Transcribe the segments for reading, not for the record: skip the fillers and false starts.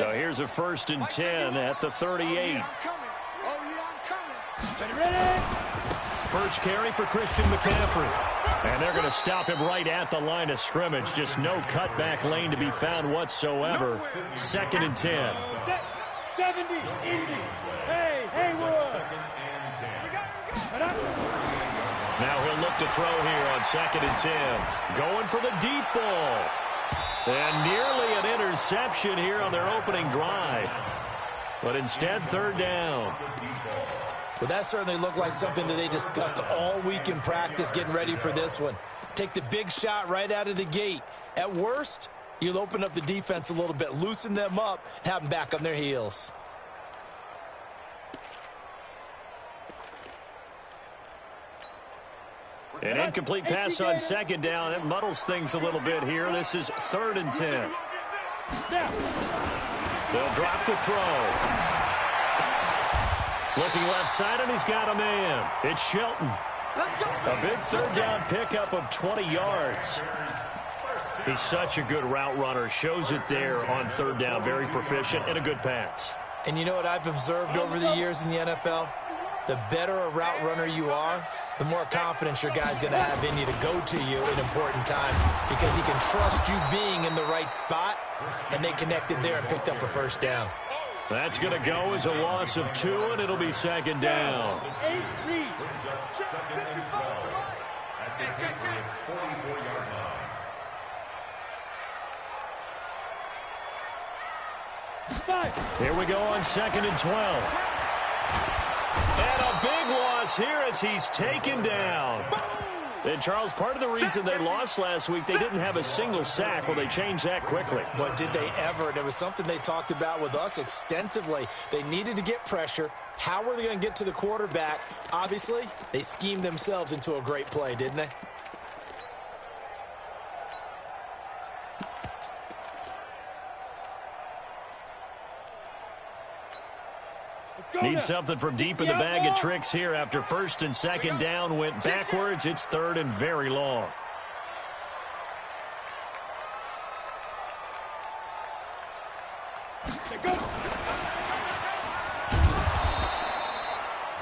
So here's a 1st and 10 at the 38. First carry for Christian McCaffrey. And they're going to stop him right at the line of scrimmage. Just no cutback lane to be found whatsoever. 2nd and 10. 70, Indy. Hey, Haywood. Now he'll look to throw here on 2nd and 10. Going for the deep ball. And nearly an interception here on their opening drive. But instead, 3rd down. Well, that certainly looked like something that they discussed all week in practice getting ready for this one. Take the big shot right out of the gate. At worst, you'll open up the defense a little bit, loosen them up, and have them back on their heels. An incomplete pass on 2nd down. It muddles things a little bit here. This is 3rd and 10. They'll drop the throw. Looking left side, and he's got a man. It's Shelton. A big 3rd down pickup of 20 yards. He's such a good route runner. Shows it there on 3rd down. Very proficient and a good pass. And you know what I've observed over the years in the NFL? The better a route runner you are, the more confidence your guy's going to have in you to go to you in important times because he can trust you being in the right spot, and they connected there and picked up a 1st down. That's going to go as a loss of 2, and it'll be 2nd down. Here we go on 2nd and 12. And a big loss here as he's taken down. And, Charles, part of the reason they lost last week, they didn't have a single sack. Well, they changed that quickly. But did they ever? And it was something they talked about with us extensively. They needed to get pressure. How were they going to get to the quarterback? Obviously, they schemed themselves into a great play, didn't they? Need something from deep in the bag of tricks here after 1st and 2nd down went backwards. It's 3rd and very long.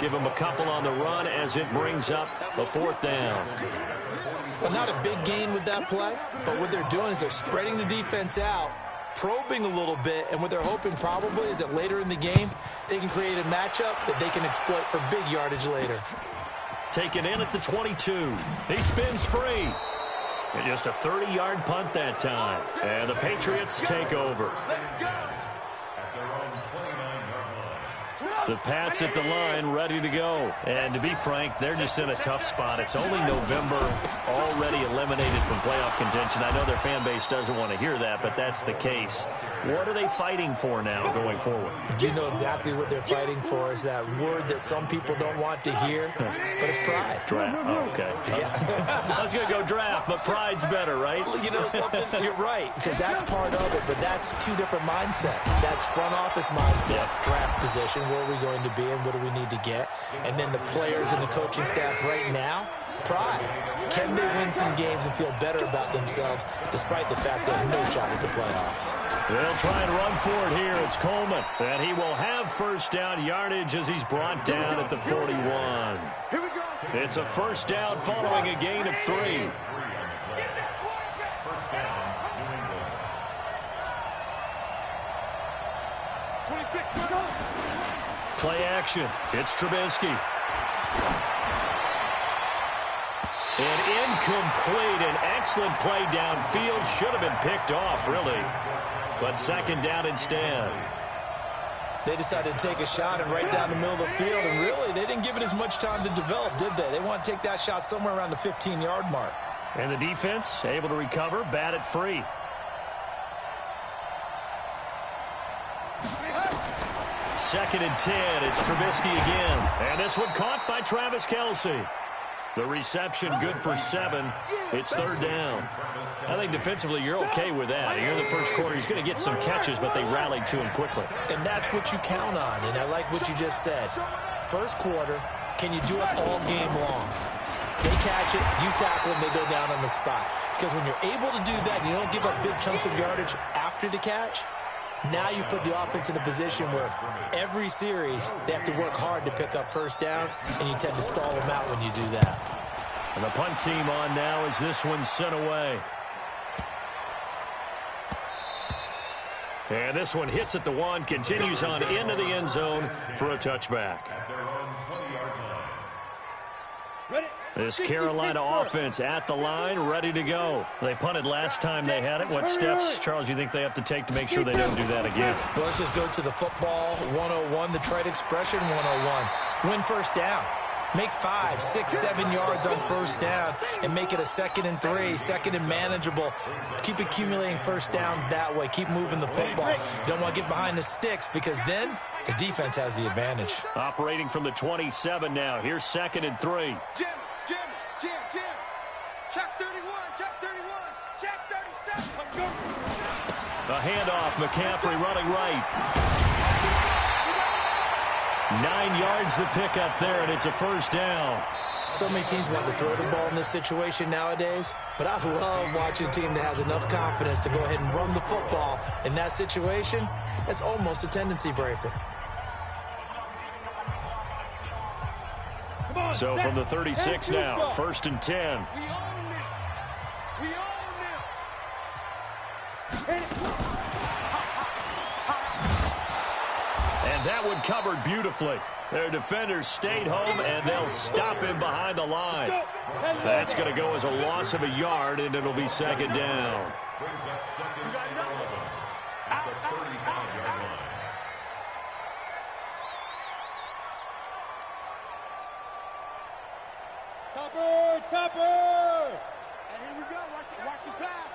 Give him a couple on the run as it brings up a 4th down. Well, not a big gain with that play, but what they're doing is they're spreading the defense out, probing a little bit, and what they're hoping probably is that later in the game, they can create a matchup that they can exploit for big yardage later. Taken in at the 22. He spins free. And just a 30-yard punt that time. And the Patriots take over. The Pats at the line, ready to go. And to be frank, they're just in a tough spot. It's only November, already eliminated from playoff contention. I know their fan base doesn't want to hear that, but that's the case. What are they fighting for now going forward? You know exactly what they're fighting for is that word that some people don't want to hear, but it's pride. Draft. Oh, okay. Yeah. I was going to go draft, but pride's better, right? Well, you know something? You're right, because that's part of it, but that's 2 different mindsets. That's front office mindset, draft position, where are we going to be and what do we need to get? And then the players and the coaching staff right now, pride. Can they win some games and feel better about themselves despite the fact they have no shot at the playoffs? They'll try and run for it here. It's Coleman. And he will have 1st down yardage as he's brought down at the 41. It's a 1st down following a gain of 3. Play action. It's Trubisky. And incomplete. An excellent play downfield. Should have been picked off, really. But 2nd down instead. They decided to take a shot and right down the middle of the field. And really, they didn't give it as much time to develop, did they? They want to take that shot somewhere around the 15-yard mark. And the defense able to recover, bat it free. Second and 10. It's Trubisky again. And this one caught by Travis Kelce. The reception good for 7. It's 3rd down. I think defensively you're okay with that. Here in the first quarter, he's going to get some catches, but they rallied to him quickly. And that's what you count on, and I like what you just said. First quarter, can you do it all game long? They catch it, you tackle them, they go down on the spot. Because when you're able to do that, you don't give up big chunks of yardage after the catch, Now you put the offense in a position where every series they have to work hard to pick up first downs, and you tend to stall them out when you do that. And the punt team on now as this one's sent away. And this one hits at the 1, continues on into the end zone for a touchback. This Carolina offense at the line, ready to go. They punted last time they had it. What steps, Charles, you think they have to take to make sure they don't do that again? Well, let's just go to the football 101, the trade expression 101. Win first down. Make 5, 6, 7 yards on first down and make it a 2nd and 3, 2nd and manageable. Keep accumulating first downs that way. Keep moving the football. You don't want to get behind the sticks because then the defense has the advantage. Operating from the 27 now. Here's 2nd and 3. Jim. Check 31, check 31, check 37. A handoff, McCaffrey running right. 9 yards to pick up there, and it's a first down. So many teams want to throw the ball in this situation nowadays, but I love watching a team that has enough confidence to go ahead and run the football. In that situation, that's almost a tendency breaker. So from the 36 now, 1st and 10. We own it. And that one covered beautifully. Their defenders stayed home, and they'll stop him behind the line. That's going to go as a loss of a yard, and it'll be 2nd down. Topper! And here we go. Watch the pass.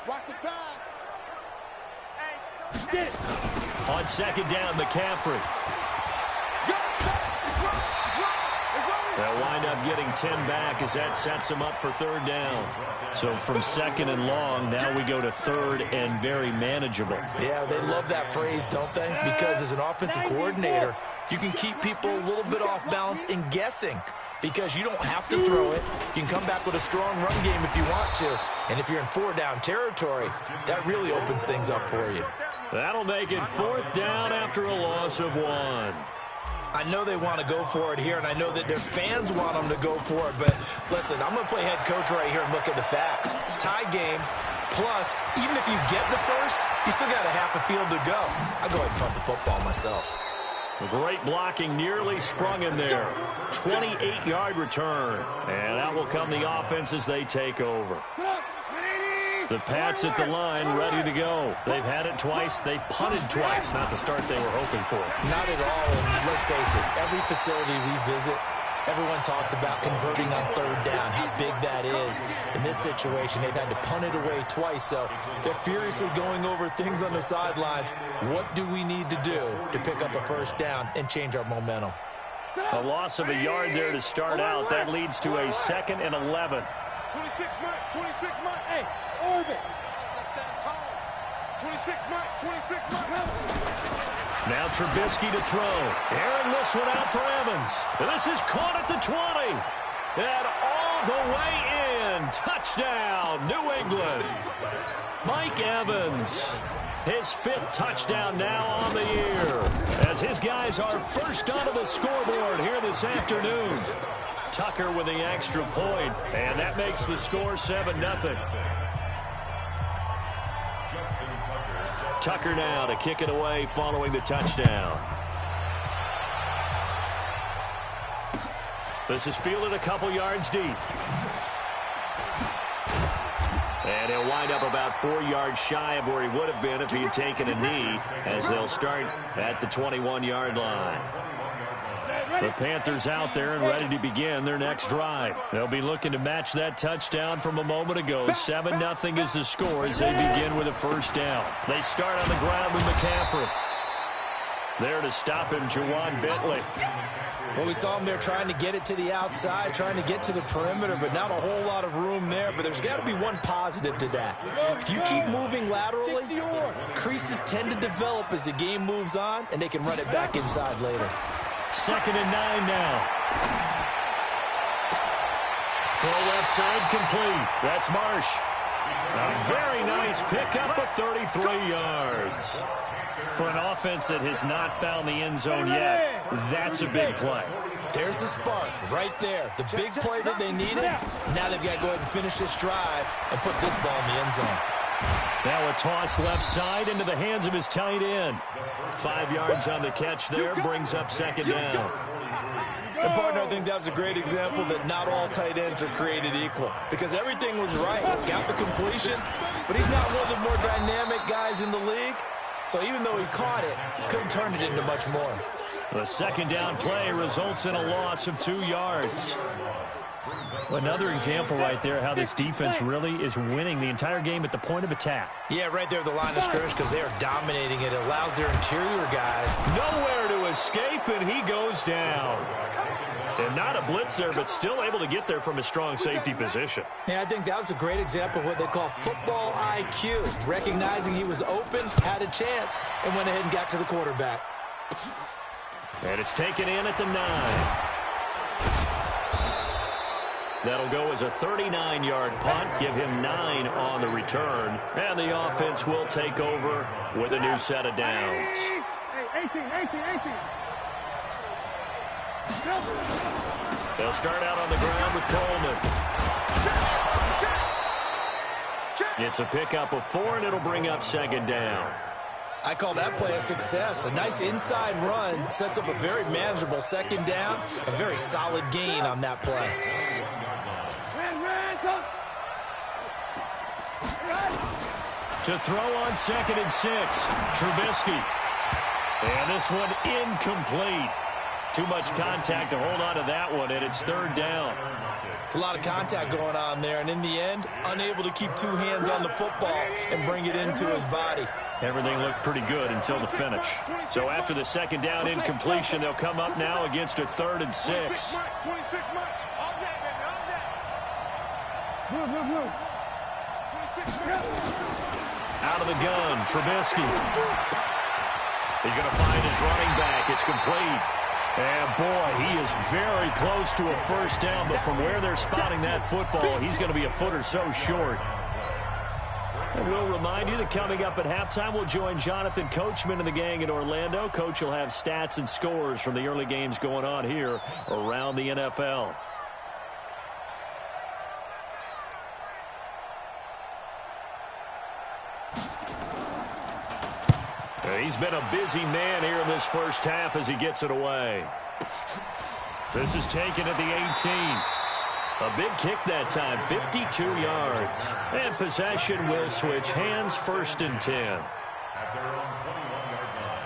Watch the pass. Hey, get it. On 2nd down, McCaffrey. They'll wind up getting 10 back as that sets them up for 3rd down. So from 2nd and long, now we go to 3rd and very manageable. Yeah, they love that phrase, don't they? Because as an offensive coordinator, you can keep people a little bit off balance and guessing. Because you don't have to throw it. You can come back with a strong run game if you want to. And if you're in 4-down territory, that really opens things up for you. That'll make it 4th down after a loss of 1. I know they want to go for it here, and I know that their fans want them to go for it. But listen, I'm going to play head coach right here and look at the facts. Tie game, plus, even if you get the first, you still got a half a field to go. I go ahead and punt the football myself. Great blocking, nearly sprung in there. 28-yard return. And out will come the offense as they take over. The Pats at the line, ready to go. They've had it twice. They've punted twice. Not the start they were hoping for. Not at all. And let's face it, every facility we visit, everyone talks about converting on 3rd down, how big that is. In this situation, they've had to punt it away twice, so they're furiously going over things on the sidelines. What do we need to do to pick up a first down and change our momentum? A loss of a yard there to start out. That leads to a 2nd and 11. 26 months. Hey, orbit. 26 months. Now Trubisky to throw. Airing this one out for Evans. This is caught at the 20. And all the way in. Touchdown, New England. Mike Evans. His 5th touchdown now on the year. As his guys are first onto the scoreboard here this afternoon. Tucker with the extra point. And that makes the score 7-0. Tucker now to kick it away following the touchdown. This is fielded a couple yards deep. And he'll wind up about 4 yards shy of where he would have been if he had taken a knee, as they'll start at the 21-yard line. The Panthers out there and ready to begin their next drive. They'll be looking to match that touchdown from a moment ago. 7-0 is the score as they begin with a first down. They start on the ground with McCaffrey. There to stop him, Juwan Bentley. Well, we saw him there trying to get it to the outside, trying to get to the perimeter, but not a whole lot of room there. But there's got to be one positive to that. If you keep moving laterally, creases tend to develop as the game moves on, and they can run it back inside later. 2nd and 9 now. Throw left side complete. That's Marsh. A very nice pickup of 33 yards. For an offense that has not found the end zone yet, that's a big play. There's the spark right there. The big play that they needed. Now they've got to go ahead and finish this drive and put this ball in the end zone. Now a toss left side into the hands of his tight end. 5 yards on the catch there, brings up second down. And, partner, I think that was a great example that not all tight ends are created equal. Because everything was right. Got the completion, but he's not one of the more dynamic guys in the league. So even though he caught it, couldn't turn it into much more. The second down play results in a loss of 2 yards. Another example right there how this defense really is winning the entire game at the point of attack. Yeah, right there at the line of scrimmage because they are dominating it. It allows their interior guys nowhere to escape, and he goes down. And not a blitzer, but still able to get there from a strong safety position. Yeah, I think that was a great example of what they call football IQ. Recognizing he was open, had a chance, and went ahead and got to the quarterback. And it's taken in at the 9. That'll go as a 39-yard punt, give him 9 on the return. And the offense will take over with a new set of downs. 18. They'll start out on the ground with Coleman. It's a pickup of 4, and it'll bring up second down. I call that play a success. A nice inside run sets up a very manageable second down. A very solid gain on that play. To throw on 2nd and 6, Trubisky. And this one incomplete. Too much contact to hold on to that one, and it's 3rd down. It's a lot of contact going on there, and in the end, unable to keep 2 hands on the football and bring it into his body. Everything looked pretty good until the finish. So after the second down incompletion, they'll come up now against a 3rd and 6. Out of the gun, Trubisky. He's going to find his running back. It's complete. And, boy, he is very close to a first down, but from where they're spotting that football, he's going to be a foot or so short. And we'll remind you that coming up at halftime, we'll join Jonathan Coachman and the gang in Orlando. Coach will have stats and scores from the early games going on here around the NFL. He's been a busy man here in this first half as he gets it away. This is taken at the 18. A big kick that time, 52 yards. And possession will switch hands, 1st and 10. At their own 21-yard line.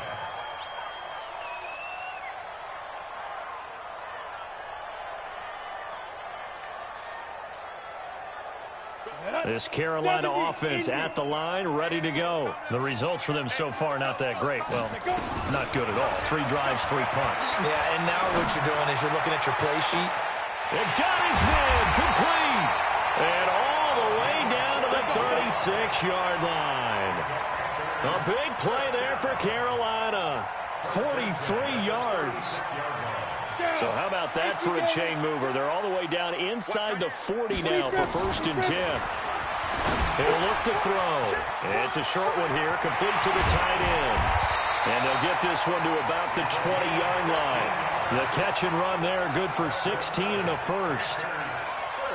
This Carolina offense at the line, ready to go. The results for them so far not that great. Well, not good at all. 3 drives, 3 punts. Yeah, and now what you're doing is you're looking at your play sheet. It got his man complete. And all the way down to the 36-yard line. A big play there for Carolina. 43 yards. So how about that for a chain mover? They're all the way down inside the 40 now for 1st and 10. He'll look to throw. It's a short one here, complete to the tight end. And they'll get this one to about the 20-yard line. The catch and run there, good for 16 and a first.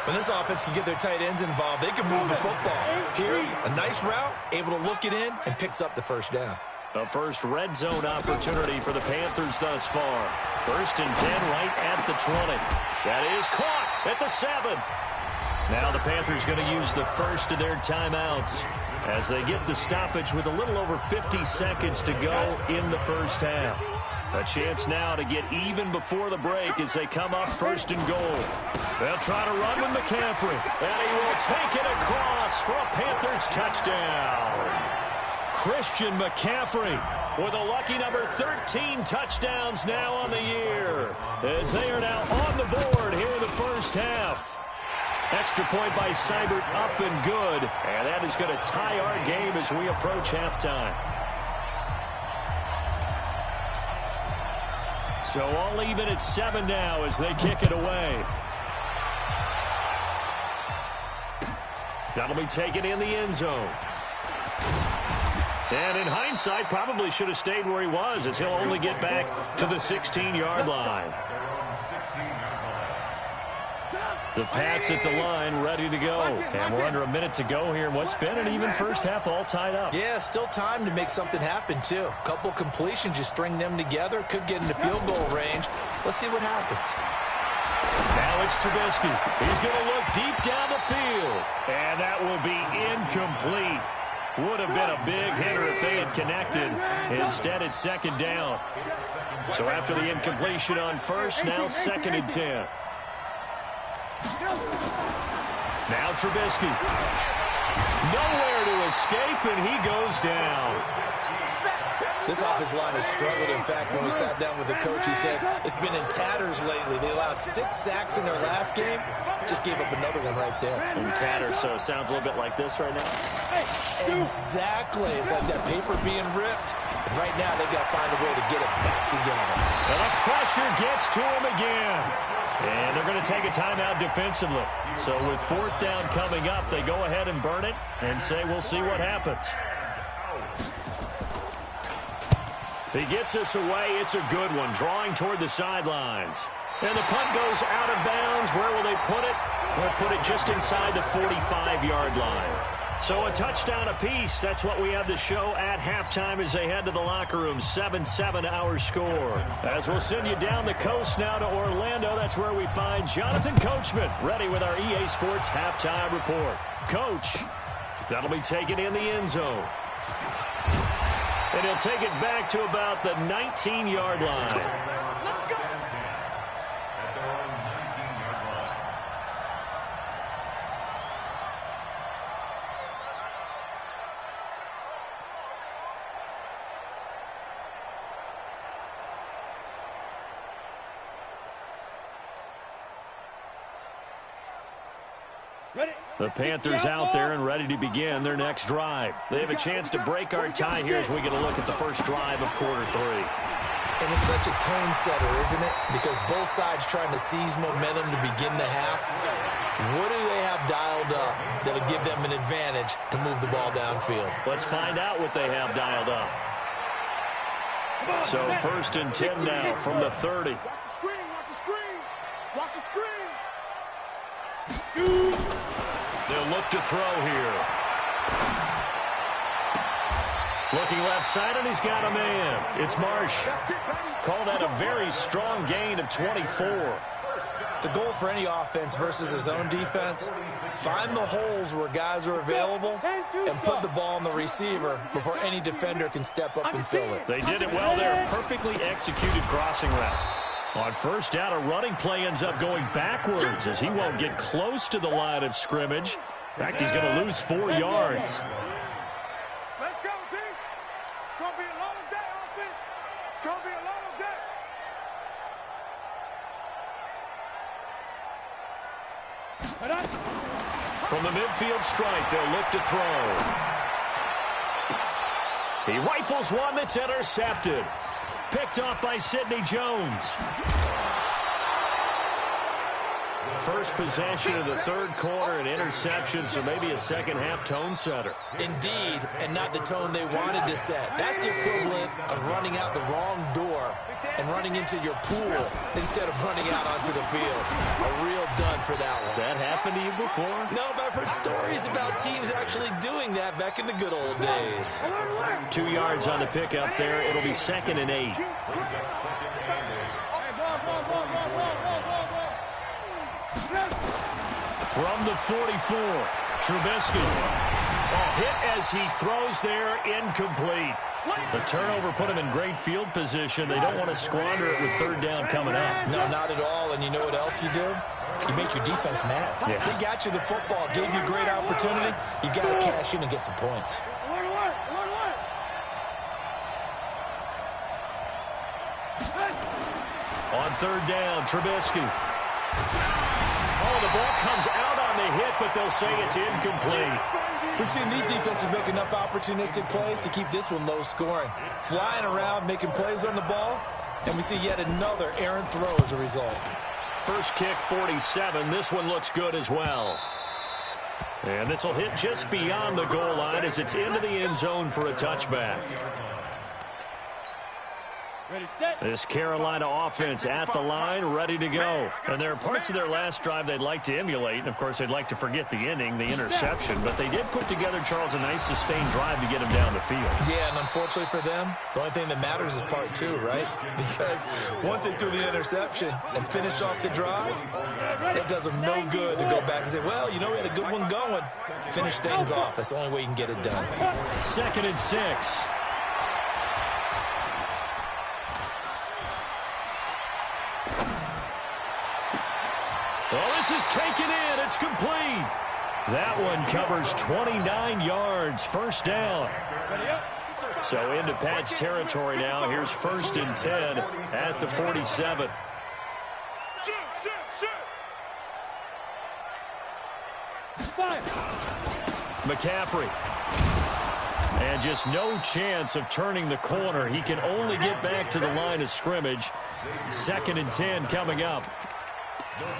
When this offense can get their tight ends involved, they can move the football. Here, a nice route, able to look it in, and picks up the first down. A first red zone opportunity for the Panthers thus far. 1st and 10 right at the 20. That is caught at the 7. Now the Panthers going to use the first of their timeouts as they get the stoppage with a little over 50 seconds to go in the first half. A chance now to get even before the break as they come up 1st and goal. They'll try to run with McCaffrey, and he will take it across for a Panthers touchdown. Christian McCaffrey with a lucky number 13 touchdowns now on the year as they are now on the board here in the first half. Extra point by Seibert up and good, and that is going to tie our game as we approach halftime. So all even at 7 now as they kick it away. That'll be taken in the end zone. And in hindsight, probably should have stayed where he was, as he'll only get back to the 16-yard line. The Pats at the line, ready to go. And we're under a minute to go here in what's been an even first half, all tied up. Yeah, still time to make something happen, too. A couple completions, you string them together, could get into field goal range. Let's see what happens. Now it's Trubisky. He's going to look deep down the field. And that will be incomplete. Would have been a big hitter if they had connected. Instead, it's second down. So after the incompletion on first, now 2nd and 10. Now Trubisky. Nowhere to escape, and he goes down. This offensive line has struggled. In fact, when we sat down with the coach, he said it's been in tatters lately. They allowed 6 sacks in their last game. Just gave up another one right there. In tatters, so it sounds a little bit like this right now. Exactly. It's like that paper being ripped. And right now, they've got to find a way to get it back together. And the pressure gets to him again. And they're going to take a timeout defensively. So with 4th down coming up, they go ahead and burn it and say we'll see what happens. He gets us away. It's a good one, drawing toward the sidelines. And the punt goes out of bounds. Where will they put it? They'll put it just inside the 45-yard line. So a touchdown apiece. That's what we have to show at halftime as they head to the locker room. 7-7 our score. As we'll send you down the coast now to Orlando, that's where we find Jonathan Coachman ready with our EA Sports halftime report. Coach, that'll be taken in the end zone. And he'll take it back to about the 19-yard line. The Panthers out there and ready to begin their next drive. They have a chance to break our tie here as we get a look at the first drive of quarter 3. And it's such a tone setter, isn't it? Because both sides trying to seize momentum to begin the half. What do they have dialed up that'll give them an advantage to move the ball downfield? Let's find out what they have dialed up. So 1st and 10 now from the 30. Watch the screen, watch the screen. Watch the screen. Shoot. They'll look to throw here. Looking left side, and he's got a man. It's Marsh. Call that a very strong gain of 24. The goal for any offense versus his own defense, find the holes where guys are available and put the ball on the receiver before any defender can step up and fill it. They did it well there. Perfectly executed crossing route. On first down, a running play ends up going backwards as he won't get close to the line of scrimmage. In fact, he's going to lose 4 yards. Let's go, team. It's going to be a long day, offense. It's going to be a long day. From the midfield strike, they'll look to throw. He rifles one that's intercepted. Picked off by Sidney Jones. First possession of the 3rd quarter, an interception, so maybe a second-half tone setter. Indeed, and not the tone they wanted to set. That's the equivalent of running out the wrong door and running into your pool instead of running out onto the field. A real dud for that one. Has that happened to you before? No, but I've heard stories about teams actually doing that back in the good old days. 2 yards on the pickup there. It'll be 2nd and 8. From the 44, Trubisky. A hit as he throws there, incomplete. The turnover put him in great field position. They don't want to squander it with 3rd down coming up. No, not at all. And you know what else you do? You make your defense mad. Yeah. They got you the football, gave you a great opportunity. You got to cash in and get some points. On 3rd down, Trubisky. Oh, the ball comes out on the hit, but they'll say it's incomplete. We've seen these defenses make enough opportunistic plays to keep this one low scoring. Flying around, making plays on the ball, and we see yet another errant throw as a result. First kick, 47. This one looks good as well. And this will hit just beyond the goal line as it's into the end zone for a touchback. This Carolina offense at the line, ready to go. And there are parts of their last drive they'd like to emulate. And, of course, they'd like to forget the ending, the interception. But they did put together, Charles, a nice sustained drive to get him down the field. Yeah, and unfortunately for them, the only thing that matters is part two, right? Because once they threw the interception and finished off the drive, it does them no good to go back and say, well, you know, we had a good one going. Finish things off. That's the only way you can get it done. 2nd and 6. Well, this is taken in. It's complete. That one covers 29 yards. First down. So into Pat's territory now. Here's 1st and 10 at the 47. McCaffrey. And just no chance of turning the corner. He can only get back to the line of scrimmage. 2nd and 10 coming up.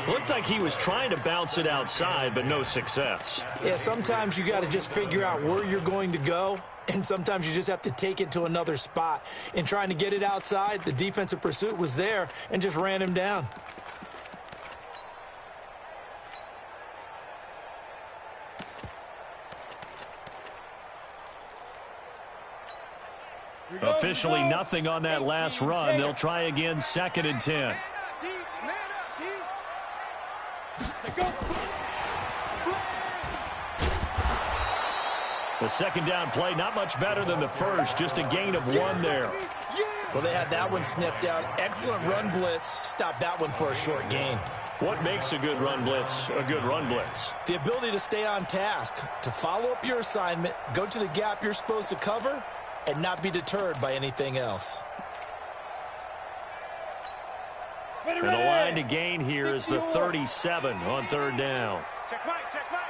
Looked like he was trying to bounce it outside, but no success. Yeah, sometimes you got to just figure out where you're going to go, and sometimes you just have to take it to another spot. In trying to get it outside, the defensive pursuit was there and just ran him down. Officially nothing on that last run. They'll try again, 2nd and 10. The second down play, not much better than the first, just a gain of 1 there. Well, they had that one sniffed out. Excellent run blitz. Stopped that one for a short gain. What makes a good run blitz a good run blitz? The ability to stay on task, to follow up your assignment, go to the gap you're supposed to cover, and not be deterred by anything else. And the line to gain here is the 37 on 3rd down. Check Mike, check Mike.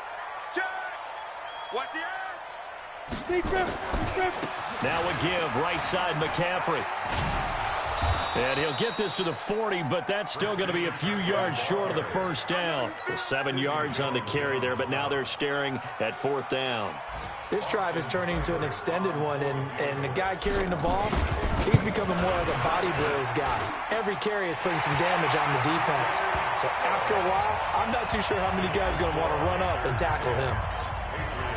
Check. Watch the end. Now a give, right side McCaffrey. And he'll get this to the 40, but that's still going to be a few yards short of the first down. 7 yards on the carry there, but now they're staring at 4th down. This drive is turning into an extended one, and the guy carrying the ball, he's becoming more like a body blows guy. Every carry is putting some damage on the defense. So after a while, I'm not too sure how many guys are going to want to run up and tackle him.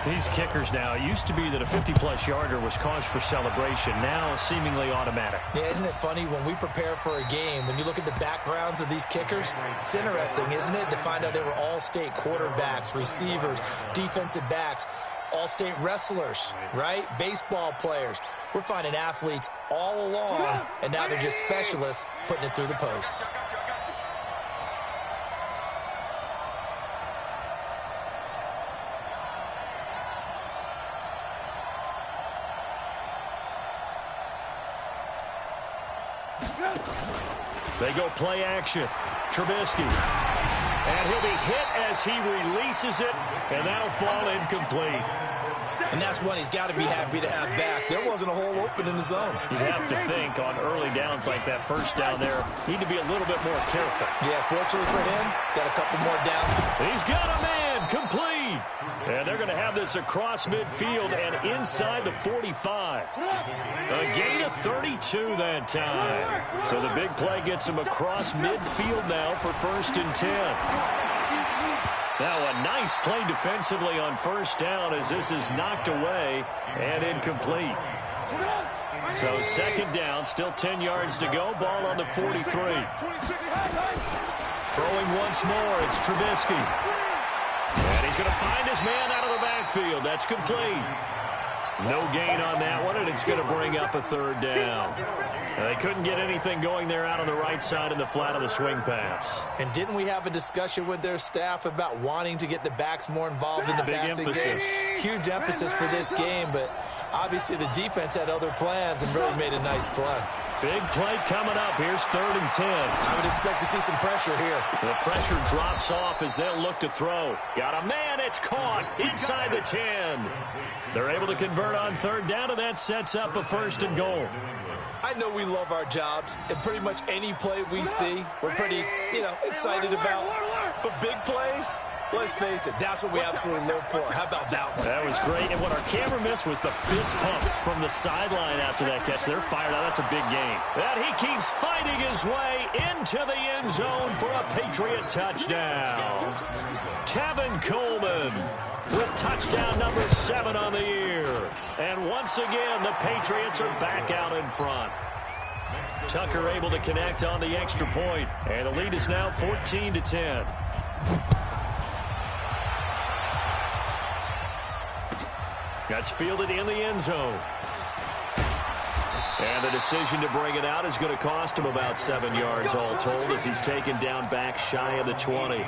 These kickers now, it used to be that a 50-plus yarder was cause for celebration. Now seemingly automatic. Yeah, isn't it funny when we prepare for a game, when you look at the backgrounds of these kickers, it's interesting, isn't it, to find out they were all-state quarterbacks, receivers, defensive backs, all-state wrestlers, right? Baseball players. We're finding athletes all along, and now they're just specialists putting it through the posts. They go play action. Trubisky. And he'll be hit as he releases it, and that'll fall incomplete. And that's one he's got to be happy to have back. There wasn't a hole open in the zone. You'd have to think on early downs like that, first down there, need to be a little bit more careful. Yeah, fortunately for him, got a couple more downs. He's got a man, complete. And they're going to have this across midfield and inside the 45. A gain of 32 that time. So the big play gets him across midfield now for 1st and 10. Now a nice play defensively on first down as this is knocked away and incomplete. So 2nd down, still 10 yards to go. Ball on the 43. Throwing once more, it's Trubisky. And he's going to find his man out of the backfield. That's complete. No gain on that one, and it's going to bring up a 3rd down. They couldn't get anything going there out on the right side in the flat of the swing pass. And didn't we have a discussion with their staff about wanting to get the backs more involved in the passing game? Huge emphasis for this game, but obviously the defense had other plans and really made a nice play. Big play coming up. Here's 3rd and 10. I would expect to see some pressure here. The pressure drops off as they'll look to throw. Got a man. It's caught inside the 10. They're able to convert on 3rd down, and that sets up a 1st and goal. I know we love our jobs, and pretty much any play we see, we're pretty, excited about. But big plays, Let's face it, that's what we absolutely live for. How about that one? That was great. And what our camera missed was the fist pumps from the sideline after that catch. They're fired out. That's a big game. And he keeps fighting his way into the end zone for a Patriot touchdown. Tevin Coleman with touchdown number 7 on the year. And once again, the Patriots are back out in front. Tucker able to connect on the extra point. And the lead is now 14-10. That's fielded in the end zone. And the decision to bring it out is going to cost him about 7 yards all told as he's taken down back shy of the 20.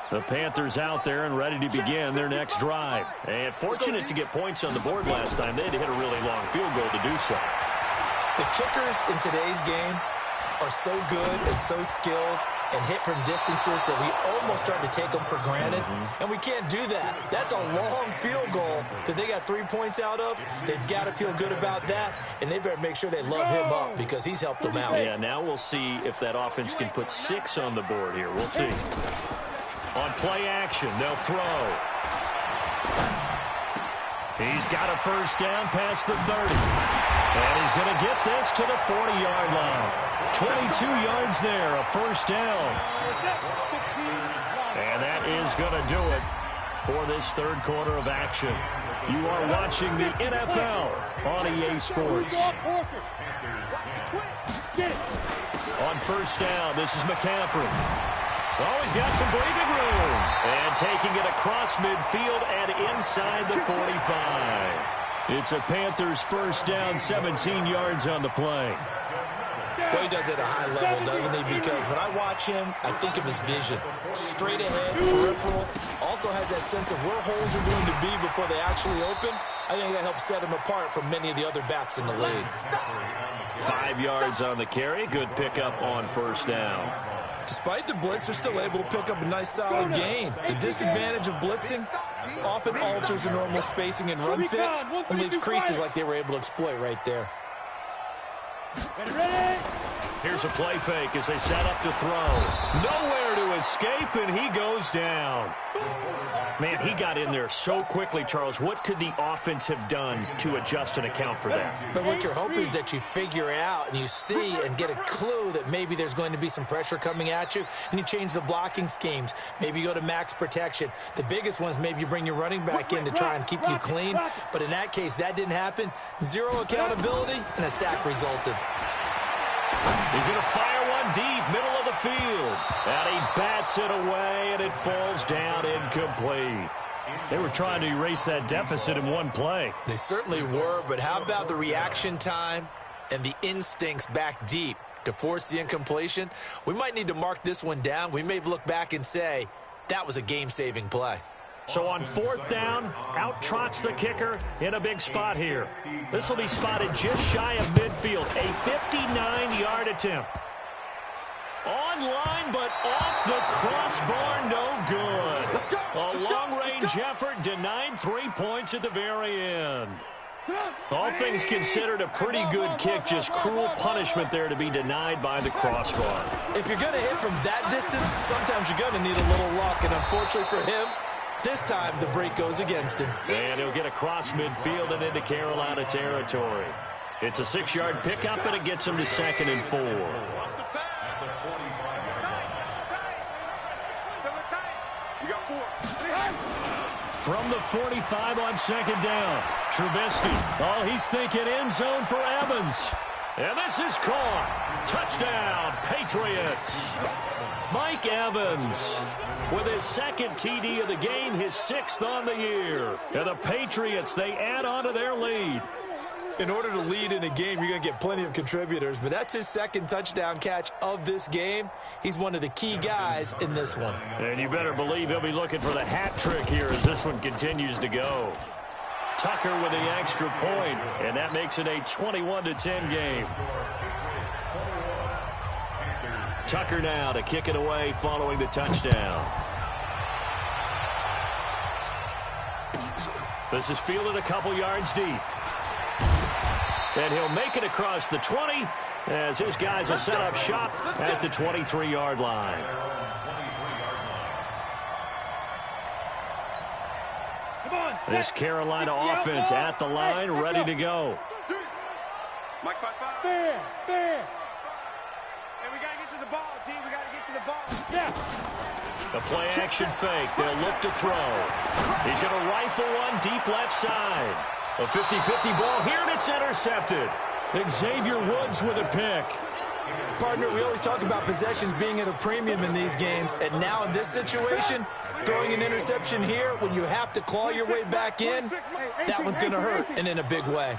The Panthers out there and ready to begin their next drive. And fortunate to get points on the board last time. They had to hit a really long field goal to do so. The kickers in today's game are so good and so skilled and hit from distances that we almost start to take them for granted. And we can't do that. That's a long field goal that they got 3 points out of. They've got to feel good about that, and they better make sure they love him up because he's helped them out. Yeah, now we'll see if that offense can put 6 on the board here. We'll see. On play action, they'll throw. He's got a first down past the 30. And he's going to get this to the 40-yard line. 22 yards there, a first down. And that is going to do it for this third quarter of action. You are watching the NFL on EA Sports. On first down, this is McCaffrey. Oh, he's got some breathing room. And taking it across midfield and inside the 45. It's a Panthers first down, 17 yards on the play. Boy, he does it at a high level, doesn't he? Because when I watch him, I think of his vision. Straight ahead, peripheral. Also has that sense of where holes are going to be before they actually open. I think that helps set him apart from many of the other backs in the league. 5 yards on the carry. Good pickup on first down. Despite the blitz, they're still able to pick up a nice, solid gain. The disadvantage of blitzing often alters the normal spacing and run fits and leaves creases like they were able to exploit right there. Here's a play fake as they set up to throw. Nowhere to escape, and he goes down. Man, he got in there so quickly, Charles. What could the offense have done to adjust and account for that? But what you're hoping is that you figure out and you see and get a clue that maybe there's going to be some pressure coming at you, and you change the blocking schemes. Maybe you go to max protection. The biggest one is maybe you bring your running back in to try and keep you clean. But in that case, that didn't happen. Zero accountability, and a sack resulted. He's going to fire one deep, middle of the field. And he bats it away, and it falls down incomplete. They were trying to erase that deficit in one play. They certainly were, but how about the reaction time and the instincts back deep to force the incompletion? We might need to mark this one down. We may look back and say, that was a game-saving play. So on fourth down, out trots the kicker in a big spot here. This will be spotted just shy of midfield. A 59-yard attempt. Online, but off the crossbar, no good. A long-range effort denied 3 points at the very end. All things considered, a pretty good kick, just cruel punishment there to be denied by the crossbar. If you're going to hit from that distance, sometimes you're going to need a little luck, and unfortunately for him, this time the break goes against him. And he'll get across midfield and into Carolina territory. It's a 6-yard pickup, and it gets him to 2nd and 4. From the 45 on 2nd down, Trubisky. Oh, he's thinking end zone for Evans. And this is caught. Touchdown, Patriots. Mike Evans with his 2nd TD of the game, his 6th on the year. And the Patriots, they add on to their lead. In order to lead in a game, you're going to get plenty of contributors, but that's his 2nd touchdown catch of this game. He's one of the key guys in this one. And you better believe he'll be looking for the hat trick here as this one continues to go. Tucker with the extra point, and that makes it a 21-10 game. Tucker now to kick it away following the touchdown. This is fielded a couple yards deep. And he'll make it across the 20 as his guys will set up shop at the 23-yard line. This Carolina offense at the line, ready to go. Fair. Hey, we got to get to the ball, team. We got to get to the ball. A play-action fake. They'll look to throw. He's going to rifle one deep left side. A 50-50 ball here, and it's intercepted. Xavier Woods with a pick. Partner, we always talk about possessions being at a premium in these games, and now in this situation, throwing an interception here when you have to claw your way back in, that one's going to hurt, and in a big way.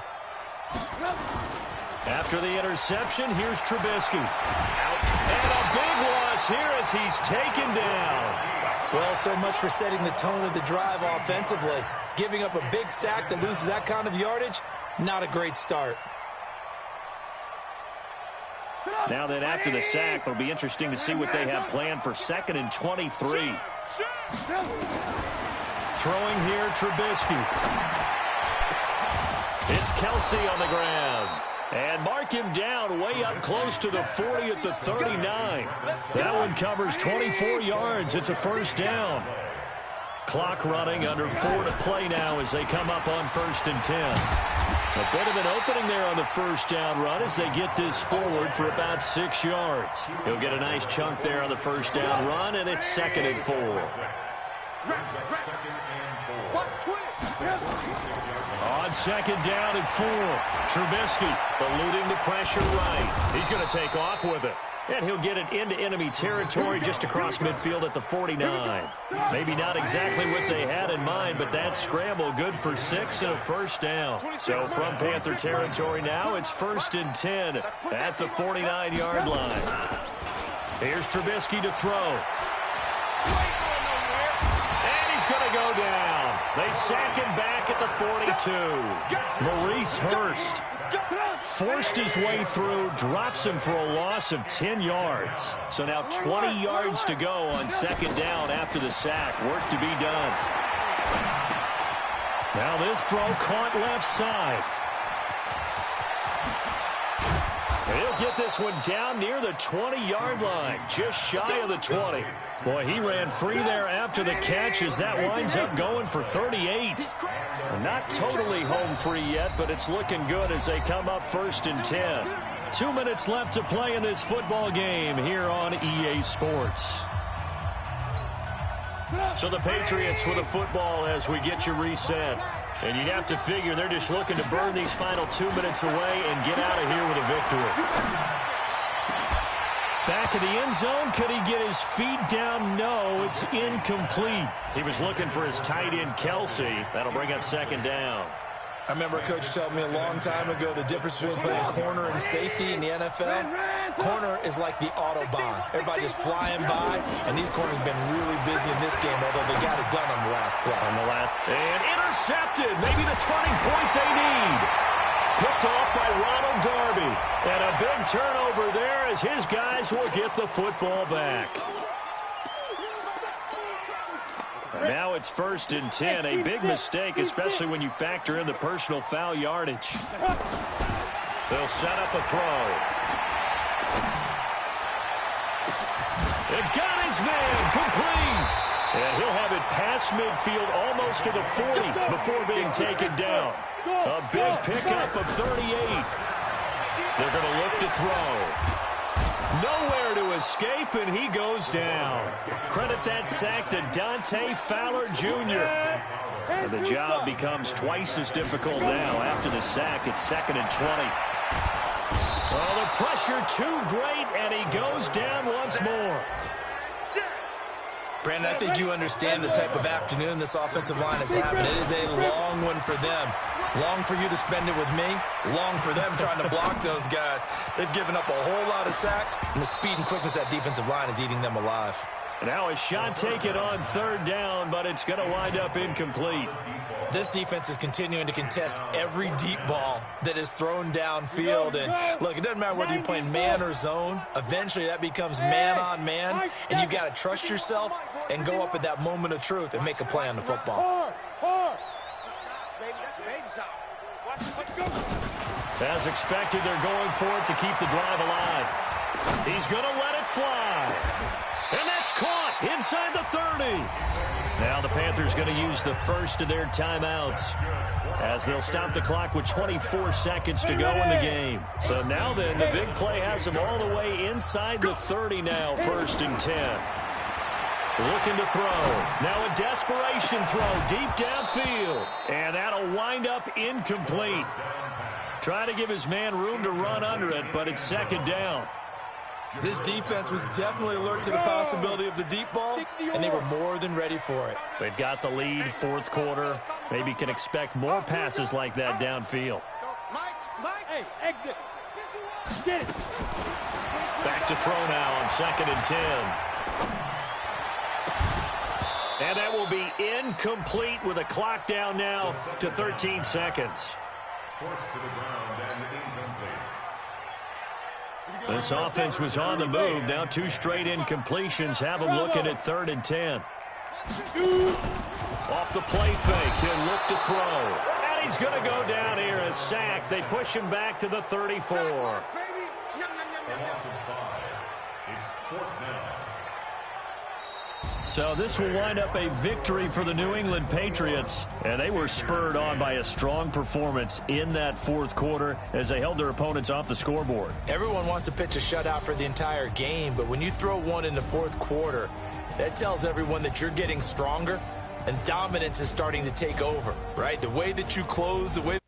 After the interception, here's Trubisky. Out, and a big loss here as he's taken down. Well, so much for setting the tone of the drive offensively. Giving up a big sack that loses that kind of yardage, not a great start. Now then, after the sack, it'll be interesting to see what they have planned for 2nd and 23. Throwing here, Trubisky. It's Kelsey on the ground. And mark him down way up close to the 40 at the 39. That one covers 24 yards. It's a first down. Clock running, under 4 to play now as they come up on 1st and 10. A bit of an opening there on the first down run as they get this forward for about 6 yards. He'll get a nice chunk there on the first down run, and it's 2nd and 4. On 2nd down and 4, Trubisky eluding the pressure right. He's going to take off with it. And he'll get it into enemy territory just across midfield at the 49. Maybe not exactly what they had in mind, but that scramble good for 6 and a first down. So from Panther territory now, it's 1st and 10 at the 49-yard line. Here's Trubisky to throw. And he's going to go down. They sack him back at the 42. Maurice Hurst forced his way through, drops him for a loss of 10 yards. So now 20 yards to go on 2nd down after the sack. Work to be done. Now this throw caught left side. And he'll get this one down near the 20-yard line, just shy of the 20. Boy, he ran free there after the catch as that winds up going for 38. Not totally home free yet, but it's looking good as they come up 1st and 10. 2 minutes left to play in this football game here on EA Sports. So the Patriots with a football as we get you reset. And you'd have to figure they're just looking to burn these final 2 minutes away and get out of here with a victory. Back of the end zone. Could he get his feet down? No, it's incomplete. He was looking for his tight end, Kelsey. That'll bring up 2nd down. I remember a coach telling me a long time ago the difference between playing corner and safety in the NFL. Corner is like the Autobahn. Everybody just flying by, and these corners have been really busy in this game, although they got it done on the last play. And intercepted. Maybe the turning point they need. Picked off by Ronald Darby. And a big turnover there as his guys will get the football back. Now it's 1st and 10. A big mistake, especially when you factor in the personal foul yardage. They'll set up a throw. It got his man complete. And he'll have it past midfield almost to the 40 before being taken down. A big pickup of 38. They're going to look to throw. Nowhere to escape, and he goes down. Credit that sack to Dante Fowler Jr. And the job becomes twice as difficult now. After the sack, it's 2nd and 20. Well, the pressure too great, and he goes down once more. Brandon, I think you understand the type of afternoon this offensive line is having. It is a long one for them. Long for you to spend it with me. Long for them trying to block those guys. They've given up a whole lot of sacks, and the speed and quickness of that defensive line is eating them alive. Now a shot taken on 3rd down, but it's going to wind up incomplete. This defense is continuing to contest every deep ball that is thrown downfield. And, look, it doesn't matter whether you're playing man or zone. Eventually, that becomes man-on-man, and you've got to trust yourself and go up at that moment of truth and make a play on the football. As expected, they're going for it to keep the drive alive. He's going to let it fly. And that's caught inside the 30. Now the Panthers going to use the first of their timeouts as they'll stop the clock with 24 seconds to go in the game. So now then, the big play has them all the way inside the 30 now, 1st and 10. Looking to throw. Now a desperation throw deep downfield. And that'll wind up incomplete. Trying to give his man room to run under it, but it's 2nd down. This defense was definitely alert to the possibility of the deep ball, and they were more than ready for it. They've got the lead, 4th quarter. Maybe can expect more passes like that downfield. Hey, exit. Get it. Back to throw now on 2nd and 10. And that will be incomplete with a clock down now to 13 seconds. This offense was on the move. Now 2 straight incompletions have them looking at 3rd and 10. Off the play fake, he'll look to throw. And he's going to go down here, a sack. They push him back to the 34. So this will wind up a victory for the New England Patriots. And they were spurred on by a strong performance in that 4th quarter as they held their opponents off the scoreboard. Everyone wants to pitch a shutout for the entire game, but when you throw one in the 4th quarter, that tells everyone that you're getting stronger and dominance is starting to take over, right? The way that you close, the way